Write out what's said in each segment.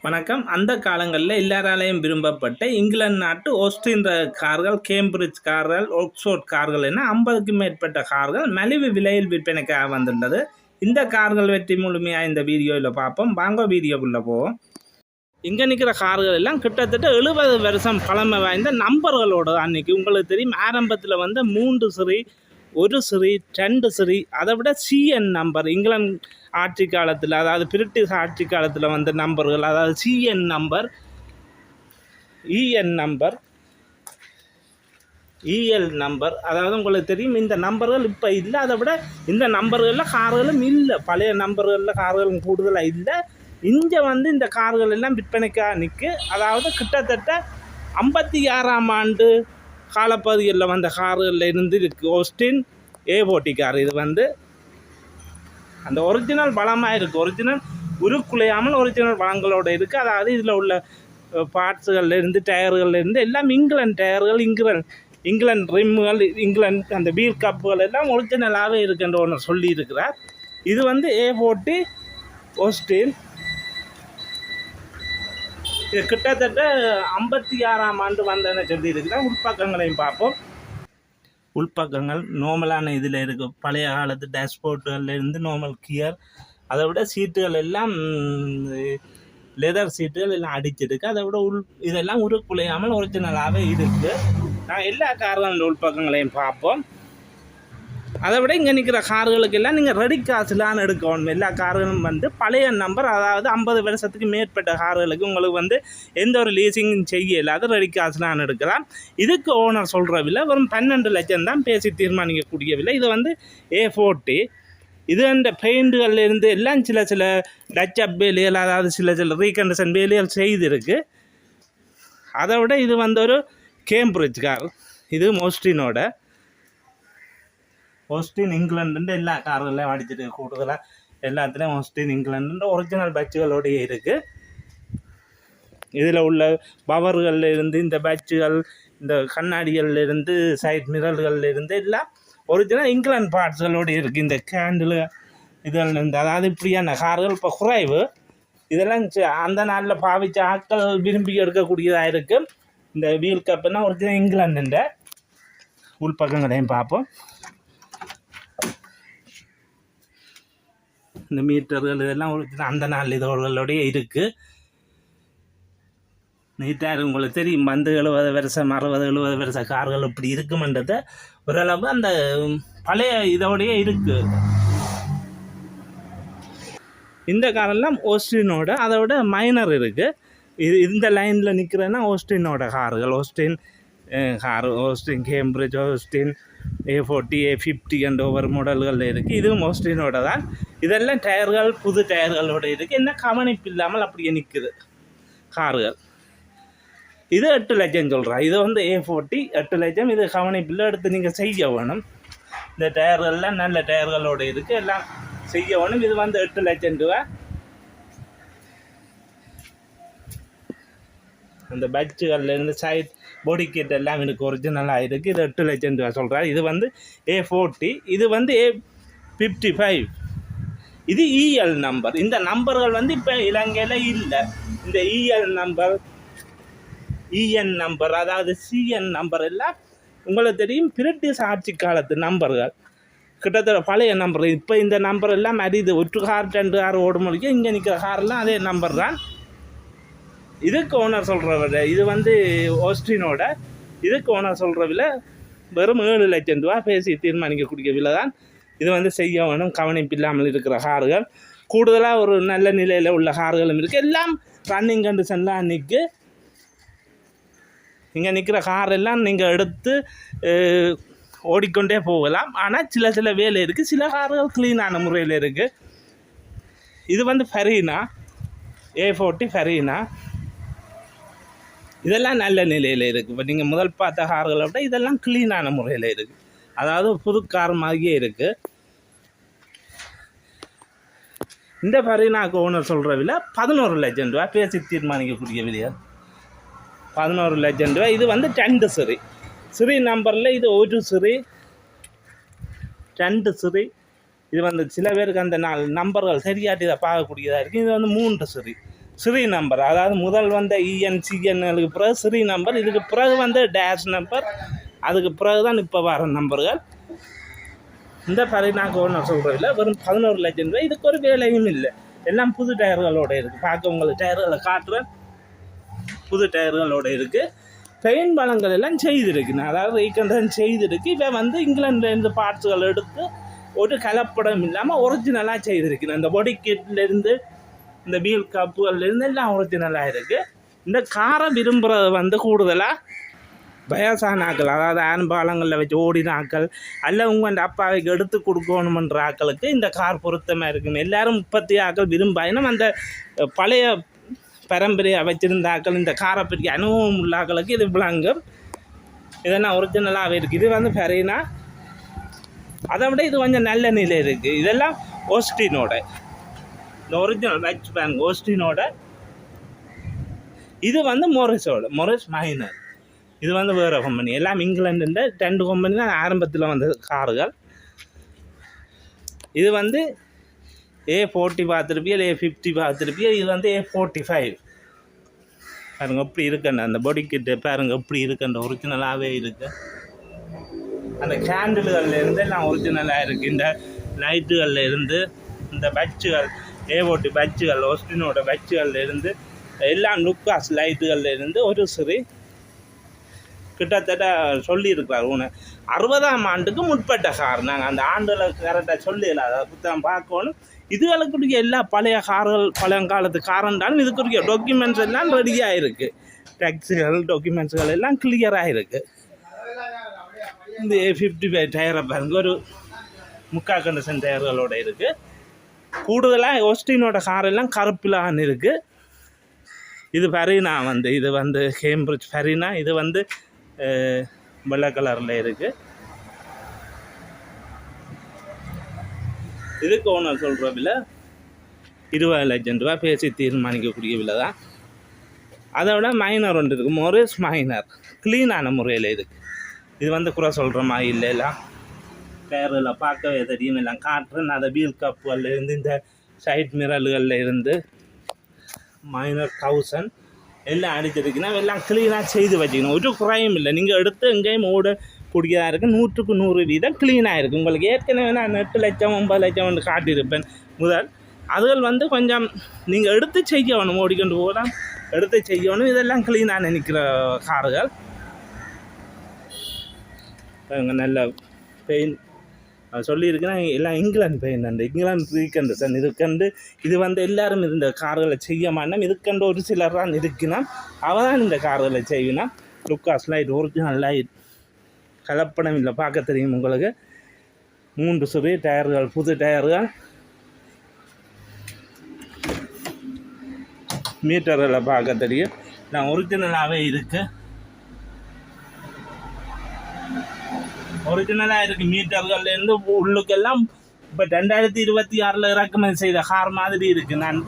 வணக்கம். அந்த காலங்களில் எல்லாராலையும் விரும்பப்பட்ட இங்கிலாந்து நாட்டு ஓஸ்டின் கார்கள், கேம்பிரிட்ஜ் கார்கள், ஆக்ஸ்போர்ட் கார்கள் என 50க்கும் மேற்பட்ட கார்கள் மலிவு விலையில் விற்பனைக்காக வந்துள்ளது. இந்த கார்கள் வெற்றி முழுமையாக இந்த வீடியோவில் பார்ப்போம். வாங்க வீடியோக்குள்ளே போவோம். இங்கே நிற்கிற கார்கள் எல்லாம் கிட்டத்தட்ட 70 வருஷம் பழமை வாய்ந்த நம்பர்களோட அன்னைக்கு உங்களுக்கு தெரியும். ஆரம்பத்தில் 3 சிரி, 1 சிரி, 2 சிரி, அதை விட சிஎன் நம்பர் இங்கிலாந்து ஆட்சி காலத்தில், அதாவது பிரிட்டிஷ் ஆட்சி காலத்தில் வந்த நம்பர்கள், அதாவது சிஎன் நம்பர், இஎன் நம்பர், இஎல் நம்பர், அதாவது உங்களுக்கு தெரியும் இந்த நம்பர்கள் இப்போ இல்லை. அதை விட இந்த நம்பர்களில் கார்களும் இல்லை. பழைய நம்பர்களில் கார்களும் கூடுதலாக இல்லை. இங்கே இந்த கார்கள் எல்லாம் விற்பனைக்காக நிற்கு. அதாவது கிட்டத்தட்ட 56ஆம் ஆண்டு காலப்பகுதிகளில் வந்த கார்களில் இருந்து இருக்குது. ஓஸ்டின் A40 கார். இது அந்த ஒரிஜினல் பலமாக இருக்குது. ஒரிஜினல் உருக்குலையாமல் ஒரிஜினல் பலங்களோடு இருக்குது. அதாவது இதில் உள்ள பார்ட்ஸுகள்லேருந்து, டயர்கள்லேருந்து எல்லாம் இங்கிலாந்து டயர்கள், இங்கிலாந்து ரிம்முகள், இங்கிலாந்து அந்த வீல் கப்புகள் எல்லாம் ஒரிஜினலாகவே இருக்குன்ற ஒன்று சொல்லியிருக்கிறார். இது A40 ஓஸ்டின். இது கிட்டத்தட்ட 56ஆம் ஆண்டு வந்தேன்னு சொல்லியிருக்கிறேன். உள்பக்கங்களையும் பார்ப்போம். உள்பக்கங்கள் நார்மலான இதில் இருக்குது. பழைய காலத்து டேஷ்போர்ட்டுகள்லேருந்து நார்மல் கியர், அதை விட சீட்டுகள் எல்லாம் லெதர் சீட்டுகள் எல்லாம் அடிச்சிருக்கு. அதை விட இதெல்லாம் உருக்குலையாமல் ஒரிஜினலாகவே இருக்குது. நான் எல்லா கார்களும் உள்பக்கங்களையும் பார்ப்போம். அதை விட இங்கே நிற்கிற கார்களுக்கு எல்லாம் நீங்கள் ரெடி காசுலான்னு எடுக்கணும். எல்லா கார்களும் பழைய நம்பர், அதாவது 50 வருஷத்துக்கு மேற்பட்ட கார்களுக்கு உங்களுக்கு எந்த ஒரு லீசிங்கும் செய்ய இல்லாத ரெடி காசுலான்னு எடுக்கலாம். இதுக்கு ஓனர் சொல்கிற விலை வெறும் 12 லட்சம் தான் பேசி தீர்மானிக்கக்கூடிய விலை. இது A40. இது அந்த பெயிண்டுகள்லேருந்து எல்லாம் சில டச்சப் வேலைகள், அதாவது சில ரீகண்டிஷன் வேலைகள் செய்திருக்கு. அதை விட இது ஒரு கேம்பிரிட்ஜ் கார். இது ஓஸ்டின் இங்கிலாண்டு எல்லா கார்களையும் அடிச்சிட்டு கூடுதலாக எல்லாத்துலேயும் ஓஸ்டின் இங்கிலாண்டு ஒரிஜினல் பட்சுகளோடையே இருக்குது. இதில் உள்ள பவர்கள்லேருந்து, இந்த பட்சுகள், இந்த கண்ணாடிகள்லேருந்து, சைட் மிரல்கள்லேருந்து எல்லாம் ஒரிஜினல் இங்கிலாந்து பார்ட்ஸ்களோடு இருக்குது. இந்த கேண்டில் இதெல்லாம் அதாவது இப்படியான கார்கள் இப்போ குறைவு. இதெல்லாம் அந்த நாளில் பாவிச்ச ஆட்கள் விரும்பி எடுக்கக்கூடியதாக இருக்குது. இந்த வீல் கப்புன்னா ஒரிஜினல் இங்கிலாண்டு. உள்பக்கங்களையும் பார்ப்போம். இந்த மீட்டர்கள் இதெல்லாம் அந்த நாள் இதோடைய இருக்குது. நீட்டாக உங்களுக்கு தெரியும். 70 வருஷம் 60-70 வருஷ கார்கள் இப்படி இருக்குமென்றதை ஓரளவு அந்த பழைய இதோடையே இருக்குது. இந்த காரெல்லாம் ஓஸ்டினோட அதை விட மைனர் இருக்குது. இந்த லைனில் நிற்கிறேன்னா ஓஸ்டினோட கார்கள். ஓஸ்டின் கார், ஓஸ்டின் கேம்பிரிட்ஜ், ஓஸ்டின் A40, A50 என்ற ஒவ்வொரு மாடல்களில் இருக்குது. இதுவும் ஓஸ்டினோட தான். இதெல்லாம் டயர்கள் புது டயர்களோடு இருக்குது. என்ன கவனிப்பு இல்லாமல் அப்படியே நிற்குது கார்கள். இது 8 லட்சம் சொல்கிறேன். இது A40 8 லட்சம். இது கவனிப்பில் எடுத்து நீங்கள் செய்ய வேணும். இந்த டயர்கள்லாம் நல்ல டயர்களோடு இருக்குது. எல்லாம் செய்ய வேணும். இது 8 லட்சம் ரூபா. அந்த பட்சுகள்லேருந்து சைட் பாடி கிட் எல்லாம் எனக்கு ஒரிஜினலாக இருக்குது. இது 8 லட்சம் ரூபா சொல்கிறார். இது A40. இது A55. இது இஎல் நம்பர். இந்த நம்பர்கள் இப்போ இலங்கையில் இல்லை. இந்த இஎல் நம்பர், இஎன் நம்பர், அதாவது சிஎன் நம்பர் எல்லாம் உங்களுக்கு தெரியும் பிரிட்டிஷ் ஆட்சி காலத்து நம்பர்கள். கிட்டத்தட்ட பழைய நம்பர். இப்போ இந்த நம்பர் எல்லாம் அரிது. 1 கார் 2 கார் ஓடும் முடியும். இங்கே நிற்கிற காரெல்லாம் அதே நம்பர் தான். இதுக்கு ஓனர் சொல்கிற விலை, இது ஓஸ்டினோட. இதுக்கு ஓனர் சொல்கிற விலை வெறும் 7 லட்சம் ரூபா பேசி தீர்மானிக்கக்கூடிய விலை தான். இது செய்ய வேணும். கவனிப்பு இல்லாமல் இருக்கிற கார்கள். கூடுதலாக ஒரு நல்ல நிலையில் உள்ள கார்களும் இருக்குது. எல்லாம் ரன்னிங் கண்டிஷன்லாம் நிற்கு. இங்கே நிற்கிற காரெல்லாம் நீங்கள் எடுத்து ஓடிக்கொண்டே போகலாம். ஆனால் சில வேலை இருக்குது. சில கார்கள் க்ளீனான முறையில் இருக்குது. இது ஃபெரீனா, A40 ஃபெரீனா. இதெல்லாம் நல்ல நிலையில் இருக்குது. இப்போ நீங்கள் முதல் பார்த்த கார்களை விட இதெல்லாம் க்ளீனான முறையில் இருக்குது. அதாவது புது கார் மாதிரியே இருக்குது. இந்த ஃபெரீனாக்கு ஓனர் சொல்கிற விலை 11 லட்சம் ரூபா பேசி தீர்மானிக்கக்கூடிய விலையா. 11 லட்சம் ரூபா. இது 2 சிரி. சிரி நம்பரில் இது 1 சிரி, 2 சிரி. இது சில பேருக்கு அந்த நம்பர்கள் சரியாட்டி இதை பார்க்கக்கூடியதாக இருக்குது. இது 3 சிரி. ஸ்ரீ நம்பர், அதாவது முதல் வந்த இஎன்சிஎன்னுக்கு பிறகு ஸ்ரீ நம்பர், இதுக்கு பிறகு வந்து டேஷ் நம்பர், அதுக்கு பிறகு தான் இப்போ வர நம்பர்கள். இந்த பரிணாக்கு ஒன்று சொல்கிறதில்ல, வெறும் 11 லட்சம் ரூபாய். இதுக்கு ஒரு வேலையும் இல்லை, எல்லாம் புது டயர்களோடு இருக்குது. பார்க்க உங்களுக்கு டயர்களை காட்டுறேன், புது டயர்களோடு இருக்குது. பெயின் பலங்கள் எல்லாம் செய்திருக்குண்ணா, அதாவது ரீகண்டன் செய்திருக்கு. இப்போ வந்து இங்கிலாந்துலேருந்து பார்ட்ஸுகள் எடுத்து ஒரு கலப்படம் இல்லாமல் ஒரிஜினலாக செய்திருக்குண்ணா. இந்த பொடி கிட்லேருந்து இந்த வீல் கப்புகள்லேருந்து எல்லாம் ஒரிஜினலாக இருக்குது. இந்த காரை விரும்புகிறது வந்து கூடுதலாக வயசான ஆக்கள், அதாவது ஆண்பாலங்களில் வச்சு ஓடின ஆக்கள், அல்ல உங்கள் அப்பாவுக்கு எடுத்து கொடுக்கணுமன்ற ஆக்களுக்கு இந்த கார் பொருத்தமாக இருக்குங்க. எல்லோரும் 30 ஆக்கள் விரும்பாயினும் அந்த பழைய பரம்பரையாக வச்சுருந்த ஆக்கள் இந்த காரை பற்றி அனுபவம் உள்ள ஆக்களுக்கு இது விளங்கும். இதெல்லாம் ஒரிஜினலாகவே இருக்குது. இது வந்து ஃபெரினா, அதை விட இது கொஞ்சம் நல்ல நிலை இருக்குது. இதெல்லாம் ஓஸ்டினோட, இந்த ஒரிஜினல் வச்சு பாருங்க ஓஸ்டினோட. இது வந்து மொரிஸ் மைனர், இது வந்து வேறு கம்பெனி. எல்லாம் இங்கிலாண்டு 2 கம்பெனி தான் ஆரம்பத்தில் வந்த கார்கள். இது வந்து A40 பார்த்துருப்பியல், A50 பார்த்துருப்பியல். இது வந்து A45 பாருங்க எப்படி இருக்குண்ட அந்த பொடி கிட்ட பாருங்க எப்படி இருக்குண்ட ஒரிஜினலாகவே இருக்குது. அந்த கேண்டில்கள்லேருந்து எல்லாம் ஒரிஜினலாக இருக்குது. இந்த லைட்டுகளில் இருந்து, இந்த பட்சுகள், A40 பட்சுகள், ஓஸ்டினோட பட்சுகள்லேருந்து, எல்லாம் லுக்காஸ் லைட்டுகள்லேருந்து ஒரு சிறு கிட்டத்தட்ட சொல்லியிருக்கிறார். 60ஆம் ஆண்டுக்கு முற்பட்ட கார். நாங்கள் அந்த ஆண்டில் கரெக்டாக சொல்லல, அதை புத்தகம் பார்க்கணும். இதுகளுக்குரிய எல்லா பழைய கார்கள், பழங்காலத்து காரண்டாலும் இதுக்குரிய டாக்குமெண்ட்ஸ் எல்லாம் ரெடியாக இருக்குது. டேக்ஸிகள் டாக்குமெண்ட்ஸுகள் எல்லாம் கிளியராக இருக்குது. இந்த A55 டயரை பாருங்க, ஒரு 3/4 கண்டிஷன் டயர்களோடு இருக்குது. கூடுதலாக ஓஸ்டினோட காரெல்லாம் கருப்பிலான்னு இருக்குது. இது ஃபெரினா வந்து, இது வந்து கேம்பிரிட்ஜ் ஃபெரினா. இது வந்து வெள்ளை கலரில் இருக்குது. இதுக்கு ஓனர் சொல்கிற விலை 20 லட்சம் ரூபா பேசி தீர்மானிக்கக்கூடிய விலை தான். அதை விட மைனர் ஒன்று இருக்குது, மொரிஸ் மைனர், க்ளீனான முறையில் இருக்குது. இது வந்து குறை சொல்கிற மாதிரி இல்லை, எல்லாம் டயரில் பார்க்கவே தெரியும். எல்லாம் காட்டுறேன். அதை வீல் கப்புகள்லேருந்து, இந்த சைட் மிரல்களில் இருந்து மைனர் 1000 எல்லாம் அடிச்சிருக்குன்னா எல்லாம் க்ளீனாக செய்து வச்சுக்கணும். ஒரு குறையும் இல்லை. நீங்கள் எடுத்து எங்கேயும் ஓடக்கூடியதாக இருக்குது. 100க்கு 100% க்ளீனாக இருக்குது. உங்களுக்கு ஏற்கனவே நான் 8 லட்சம் 9 லட்சம் வந்து காட்டியிருப்பேன் முதல். அதுகள் வந்து கொஞ்சம் நீங்கள் எடுத்து செய்யணும், ஓடிக்கொண்டு போகலாம், எடுத்து செய்யணும். இதெல்லாம் க்ளீனாக நினைக்கிற கார்கள். நல்ல பெயின் சொல்லியிருக்கேன்னா எல்லாம் England paint and England recondition இதுக்கண்டு. இது வந்து எல்லோரும் இந்த கார்களை செய்ய மாட்டோம். இதுக்கண்டு ஒரு சிலர் தான் இருக்குன்னா அவள் தான் இந்த கார்களை செய்வினா. லுக்காஸ் லைட், ஒரிஜினல் லைட், கலப்படம் இல்லை, பார்க்க தெரியும் உங்களுக்கு. 3 சிறிய டயர்கள், புது டயர்கள், மீட்டர்களை பார்க்க தெரியும். நான் ஒரிஜினலாகவே இருக்குது, ஒரிஜினலாக இருக்குது. மீட்டர்கள்லேருந்து உள்ளுக்கெல்லாம் இப்போ 2026 இறக்குமதி செய்த கார் மாதிரி இருக்குது. நான்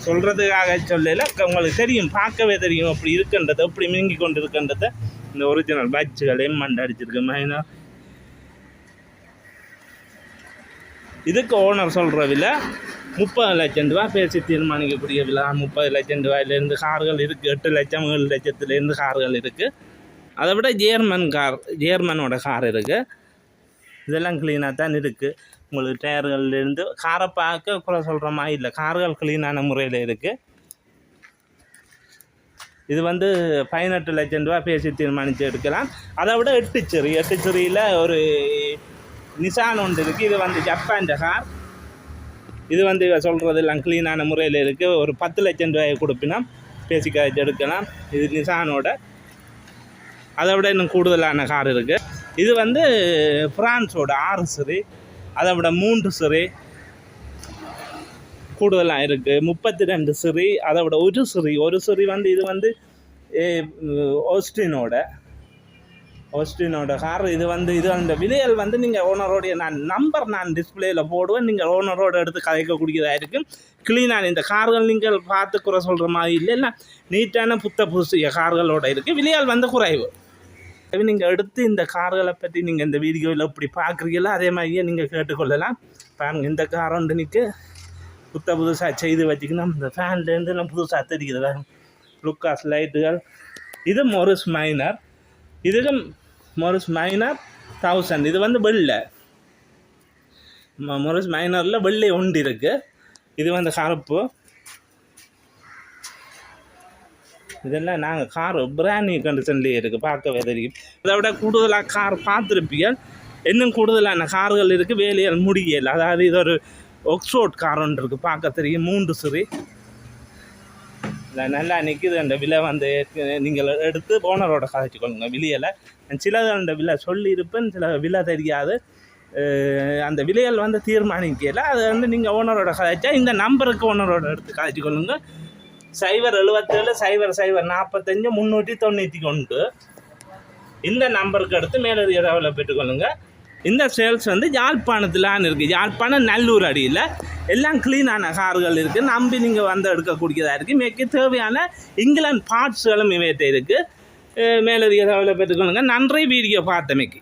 சொல்கிறதுக்காக சொல்லல, உங்களுக்கு தெரியும், பார்க்கவே தெரியும் அப்படி இருக்குன்றது, அப்படி மிங்கி கொண்டு இருக்குன்றதை. இந்த ஒரிஜினல் பேட்சுகள் எம்மண்ட் அடிச்சிருக்கு மைனர். இதுக்கு ஓனர் சொல்கிற விலை 30 லட்சம் ரூபா பேசி தீர்மானிக்கக்கூடிய விலை. 30 லட்சம் ரூபாயிலேருந்து கார்கள் இருக்குது. 8 லட்சம் 7 லட்சத்துலேருந்து கார்கள் இருக்குது. அதை விட ஜேர்மனோட கார் இருக்குது. இதெல்லாம் க்ளீனாக தான் இருக்குது. உங்களுக்கு டயர்கள்லேருந்து காரை பார்க்க குறை சொல்கிற மாதிரி இல்லை, கார்கள் க்ளீனான முறையில் இருக்குது. இது வந்து 18 லட்சம் ரூபா பேசி தீர்மானித்து எடுக்கலாம். அதை விட 8 சிறியில் ஒரு நிசான் ஒன்று இருக்குது. இது வந்து ஜப்பான் கார். இது வந்து சொல்கிறது எல்லாம் க்ளீனான முறையில் இருக்குது. ஒரு 10 லட்சம் ரூபாயை கொடுப்பினா பேசி காய்ச்சி எடுக்கலாம். இது நிசானோட. அதை விட இன்னும் கூடுதலான கார் இருக்குது. இது வந்து ஃப்ரான்ஸோட 6 சிரி, அதை விட 3 சிரி கூடுதலாக இருக்குது. 32 சிரி, அதை விட ஒரு சிரி வந்து இது வந்து ஓஸ்டினோட கார். இது வந்து இது அந்த விலைகள் வந்து நீங்கள் ஓனரோடைய நான் டிஸ்பிளேயில் போடுவேன். நீங்கள் ஓனரோட எடுத்து கதைக்கக்கூடியதாக இருக்குது. க்ளீனான இந்த கார்கள் நீங்கள் பார்த்து குறை சொல்கிற மாதிரி இல்லை, நீட்டான புதுசிய கார்களோடு இருக்குது. விலைகள் வந்து குறைவு. நீங்கள் எடுத்து இந்த கார்களை பற்றி நீங்கள் இந்த வீடியோவில் எப்படி பார்க்குறீங்களோ அதே மாதிரியே நீங்கள் கேட்டுக்கொள்ளலாம். பாருங்கள், இந்த கார் ஒன்று நிற்கு புதுசாக செய்து வச்சுக்கணும். இந்த ஃபேன்லேருந்து எல்லாம் புதுசாக தெரியுது. லுக்காஸ் லைட்டுகள். இது மொரிஸ் மைனர். இதுக்கு மொரிஸ் மைனர் 1000. இது வந்து வெள்ளை. மொரிஸ் மைனரில் வெள்ளை ஒன்று இருக்குது. இது வந்து கருப்பு. இதெல்லாம் நாங்கள் கார் பிராண்ட் நியூ கண்டிஷன்லேயே இருக்குது, பார்க்கவே தெரியும். அதை விட கூடுதலாக கார் பார்த்துருப்பீங்க. இன்னும் கூடுதலான கார்கள் இருக்குது, வேலையால் முடியலை. அதாவது இது ஒரு ஒக்ஸ்ஃபோர்ட் கார் ஒன்று இருக்குது, பார்க்க தெரியும். 3 சிறு நல்லா நிற்கிது. அந்த விலை வந்து நீங்கள் எடுத்து ஓனரோட கதைச்சிக்கொள்ளுங்க. விலையில் சிலது அந்த விலை சொல்லியிருப்பேன், சில விலை தெரியாது. அந்த விலையில் வந்து தீர்மானிக்கல. அது வந்து நீங்கள் ஓனரோட கதைச்சா இந்த நம்பருக்கு ஓனரோட எடுத்து கதைச்சிக்கொள்ளுங்க. 077 00 45 391 இந்த நம்பருக்கு எடுத்து மேலதிக தகவலை பெற்றுக்கொள்ளுங்க. இந்த சேல்ஸ் வந்து யாழ்ப்பாணத்திலான்னு இருக்குது. யாழ்ப்பாணம் நல்லூர் அடியில் எல்லாம் க்ளீனான கார்கள் இருக்குது. நம்பி நீங்கள் வந்து எடுக்கக்கூடியதாக இருக்குது. மேற்கு தேவையான இங்கிலாந்து பார்ட்ஸ்களும் இவையிட்ட இருக்குது. மேலதிக தகவலை பெற்றுக்கொள்ளுங்க. நன்றி வீடியோ பார்த்தமைக்கு.